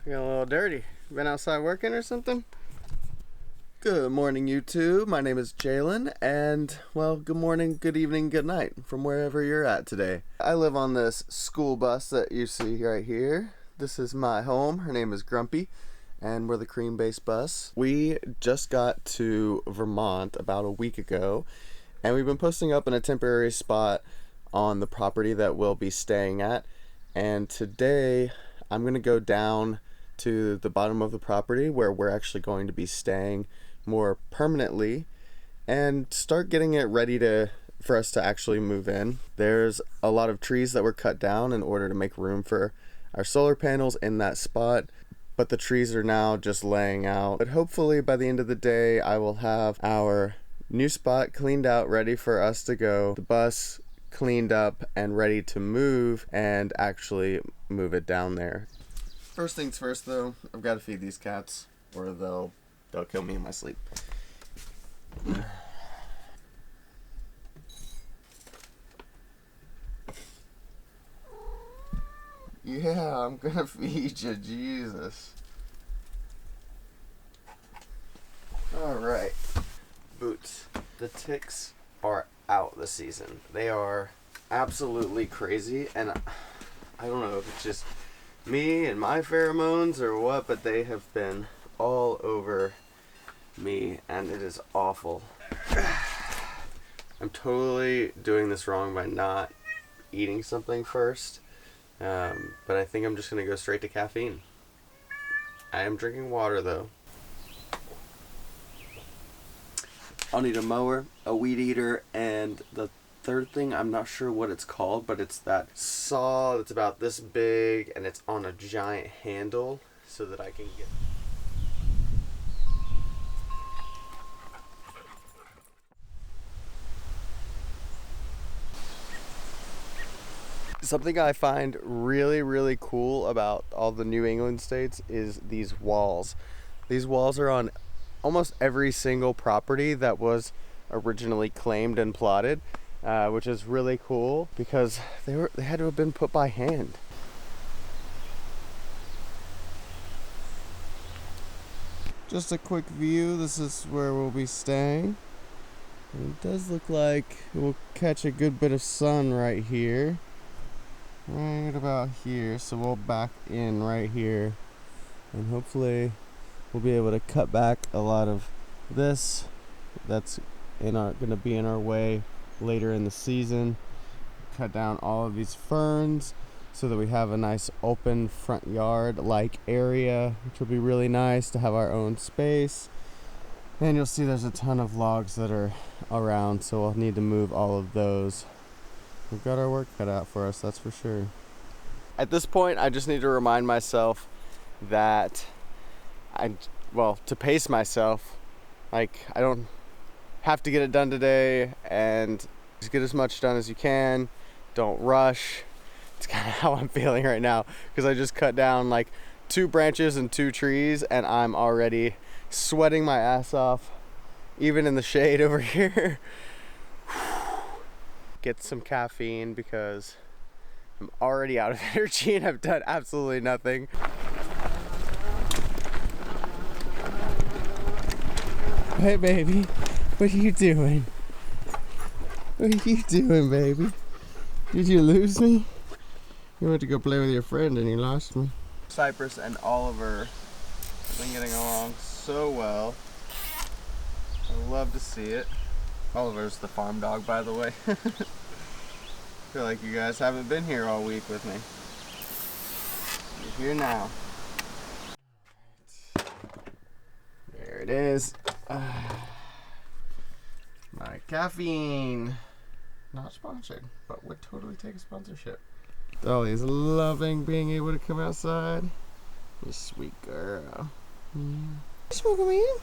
Got a little dirty. Been outside working or something? Good morning, YouTube. My name is Jalen, and, well, good morning, good evening, good night from wherever you're at today. I live on this school bus that you see right here. This is my home. Her name is Grumpy, and we're the cream-based bus. We just got to Vermont about a week ago, and we've been posting up in a temporary spot on the property that we'll be staying at. And today, I'm going to go down to the bottom of the property where we're actually going to be staying more permanently and start getting it ready for us to actually move in. There's a lot of trees that were cut down in order to make room for our solar panels in that spot, but the trees are now just laying out. But hopefully by the end of the day, I will have our new spot cleaned out, ready for us to go. The bus cleaned up and ready to move and actually move it down there. First things first though, I've got to feed these cats or they'll kill me in my sleep. Yeah, I'm gonna feed you, Jesus. Alright, Boots. The ticks are out this season. They are absolutely crazy, and I don't know if it's just me and my pheromones or what, but they have been all over me, and it is awful. I'm totally doing this wrong by not eating something first, but I think I'm just going to go straight to caffeine. I am drinking water, though. I'll need a mower, a weed eater, and the third thing, I'm not sure what it's called, but it's that saw that's about this big, and it's on a giant handle so that I can get... Something I find really, really cool about all the New England states is these walls. These walls are on almost every single property that was originally claimed and plotted, which is really cool because they had to have been put by hand. Just a quick view. This is where we'll be staying. And it does look like we'll catch a good bit of sun right here. Right about here, so we'll back in right here, and hopefully we'll be able to cut back a lot of this that's gonna be in our way later in the season. Cut down all of these ferns so that we have a nice open front yard like area, which will be really nice to have our own space. And you'll see there's a ton of logs that are around, so we'll need to move all of those. We've got our work cut out for us, that's for sure. At this point, I just need to remind myself that to pace myself, like I don't have to get it done today, and just get as much done as you can. Don't rush. It's kind of how I'm feeling right now, because I just cut down like 2 branches and 2 trees, and I'm already sweating my ass off, even in the shade over here. Get some caffeine because I'm already out of energy and I've done absolutely nothing. Hey baby, what are you doing? What are you doing, baby? Did you lose me? You went to go play with your friend and you lost me. Cypress and Oliver have been getting along so well. I love to see it. Oliver's the farm dog, by the way. I feel like you guys haven't been here all week with me. You're here now. There it is. My caffeine. Not sponsored, but would totally take a sponsorship. Dolly's loving being able to come outside. You sweet girl. Smoke me in.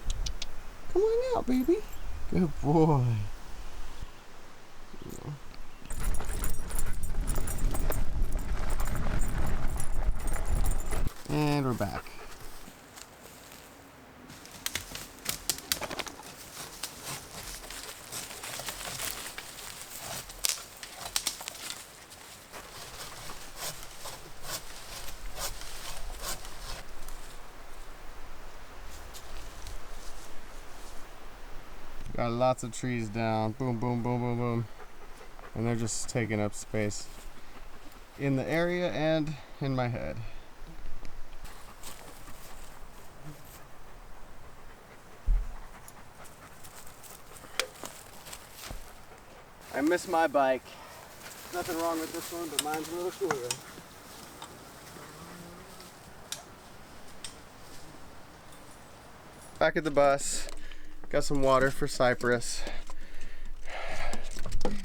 Come on out, baby. Good boy. And we're back. Got lots of trees down. Boom, boom, boom, boom, boom. And they're just taking up space in the area and in my head. I miss my bike. Nothing wrong with this one, but mine's a little cooler. Back at the bus, got some water for Cypress.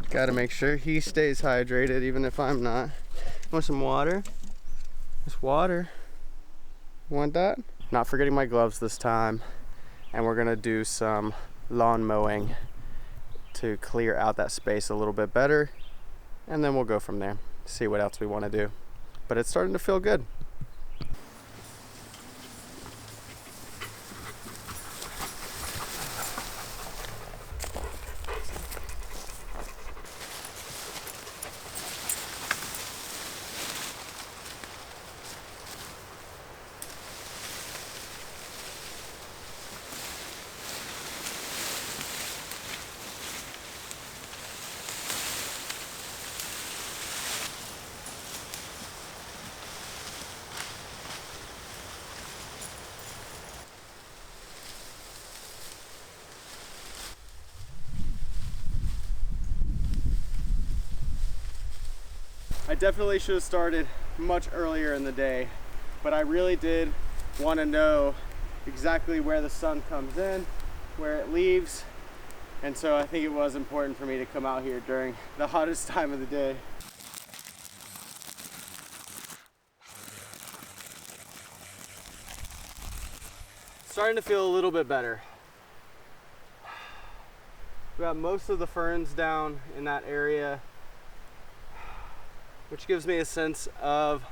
Got to make sure he stays hydrated even if I'm not. Want some water? Just water. Want that? Not forgetting my gloves this time. And we're gonna do some lawn mowing to clear out that space a little bit better. And then we'll go from there. See what else we want to do. But it's starting to feel good. I definitely should have started much earlier in the day, but I really did want to know exactly where the sun comes in, where it leaves, and so I think it was important for me to come out here during the hottest time of the day. Starting to feel a little bit better. We got most of the ferns down in that area, which gives me a sense of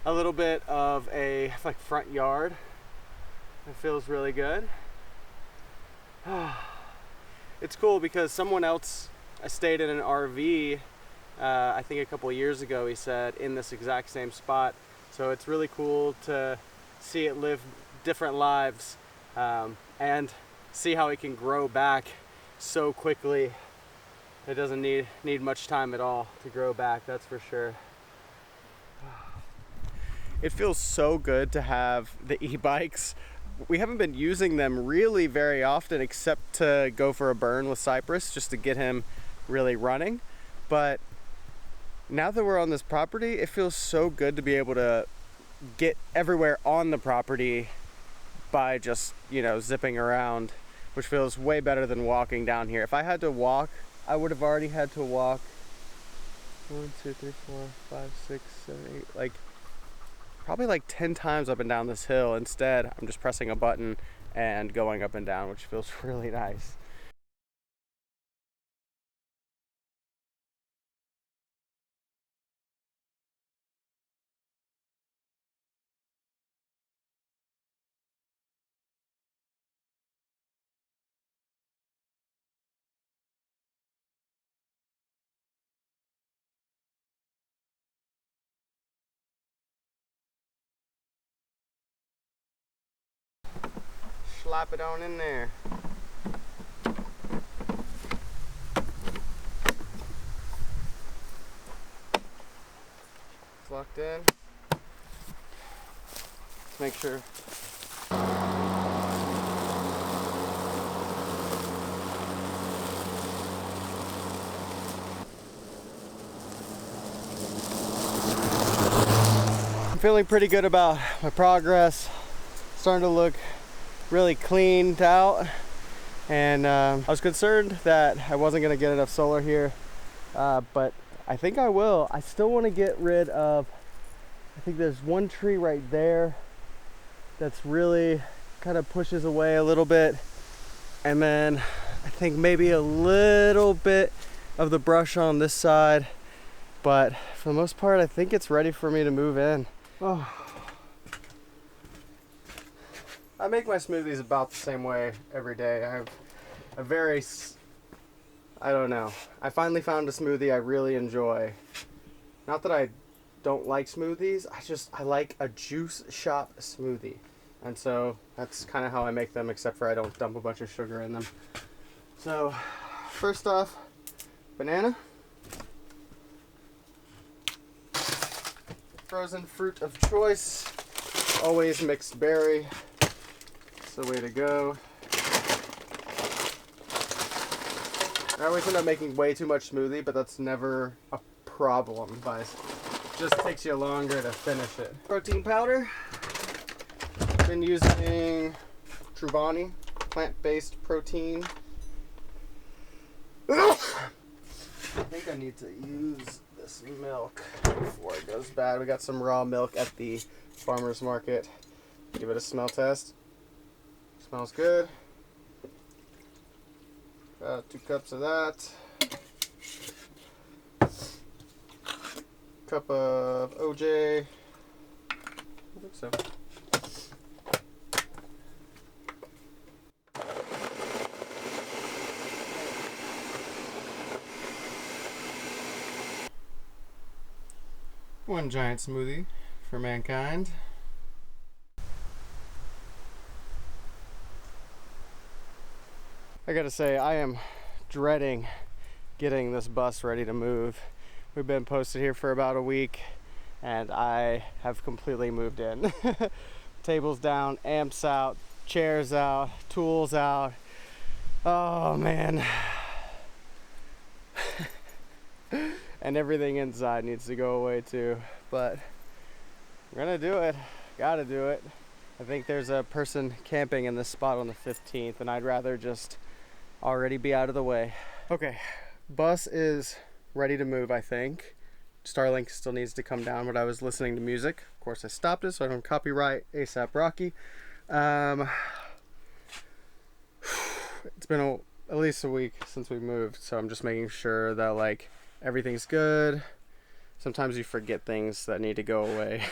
a little bit of a like front yard. It feels really good. It's cool because someone else, I stayed in an RV, I think a couple of years ago, he said, in this exact same spot. So it's really cool to see it live different lives and see how it can grow back so quickly. It doesn't need much time at all to grow back, that's for sure. It feels so good to have the e-bikes. We haven't been using them really very often except to go for a burn with Cypress just to get him really running. But now that we're on this property, it feels so good to be able to get everywhere on the property by just, you know, zipping around, which feels way better than walking down here. If I had to walk, I would have already had to walk 1, 2, 3, 4, 5, 6, 7, 8, like probably like 10 times up and down this hill. Instead, I'm just pressing a button and going up and down, which feels really nice. Slap it on in there. It's locked in. Let's make sure. I'm feeling pretty good about my progress. Starting to look really cleaned out, and I was concerned that I wasn't going to get enough solar here, but I think I will. I still want to get rid of, I think there's one tree right there that's really kind of pushes away a little bit, and then I think maybe a little bit of the brush on this side, but for the most part I think it's ready for me to move in. Oh. I make my smoothies about the same way every day. I have a very, I don't know. I finally found a smoothie I really enjoy. Not that I don't like smoothies, I like a juice shop smoothie. And so that's kind of how I make them, except for I don't dump a bunch of sugar in them. So, first off, banana. Frozen fruit of choice. Always mixed berry. It's the way to go. I always end up making way too much smoothie, but that's never a problem. It just takes you longer to finish it. Protein powder. Been using Truvani, plant-based protein. I think I need to use this milk before it goes bad. We got some raw milk at the farmer's market. Give it a smell test. Smells good. 2 cups of that. Cup of OJ. I think so. One giant smoothie for mankind. I gotta say, I am dreading getting this bus ready to move. We've been posted here for about a week and I have completely moved in. Tables down, amps out, chairs out, tools out. Oh man. And everything inside needs to go away too. But I'm gonna do it. Gotta do it. I think there's a person camping in this spot on the 15th and I'd rather just already be out of the way. Okay, bus is ready to move, I think. Starlink still needs to come down, but I was listening to music. Of course I stopped it so I don't copyright ASAP Rocky. It's been at least a week since we moved, so I'm just making sure that like everything's good. Sometimes you forget things that need to go away.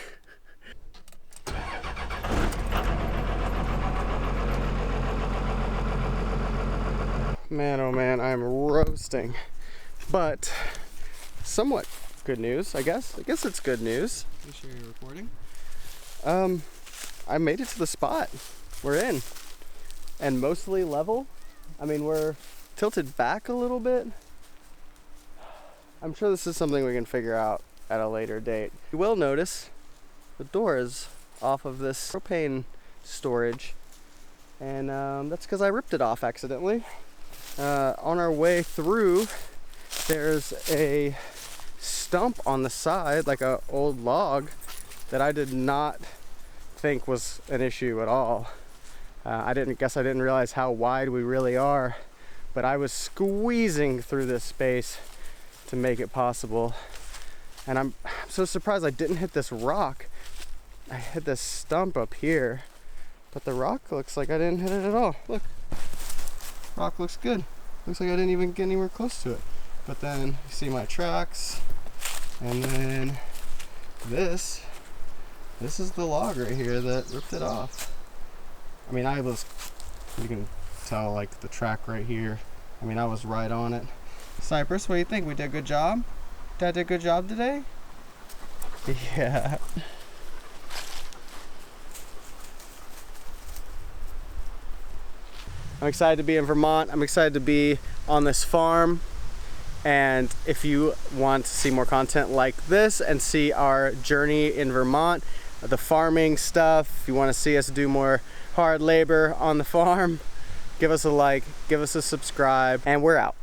Man, oh man, I'm roasting. But somewhat good news, I guess. I guess it's good news. You sure you're recording? I made it to the spot. We're in. And mostly level. I mean, we're tilted back a little bit. I'm sure this is something we can figure out at a later date. You will notice the door is off of this propane storage. And that's because I ripped it off accidentally. On our way through, there's a stump on the side, like an old log, that I did not think was an issue at all. I didn't realize how wide we really are, but I was squeezing through this space to make it possible. And I'm so surprised I didn't hit this rock. I hit this stump up here, but the rock looks like I didn't hit it at all. Look. Rock looks good. Looks like I didn't even get anywhere close to it. But then you see my tracks, and then this is the log right here that ripped it off. I mean, you can tell like the track right here. I mean, I was right on it. Cypress, what do you think? We did a good job? Dad did a good job today? Yeah. I'm excited to be in Vermont. I'm excited to be on this farm. And if you want to see more content like this and see our journey in Vermont, the farming stuff, if you want to see us do more hard labor on the farm, give us a like, give us a subscribe, and we're out.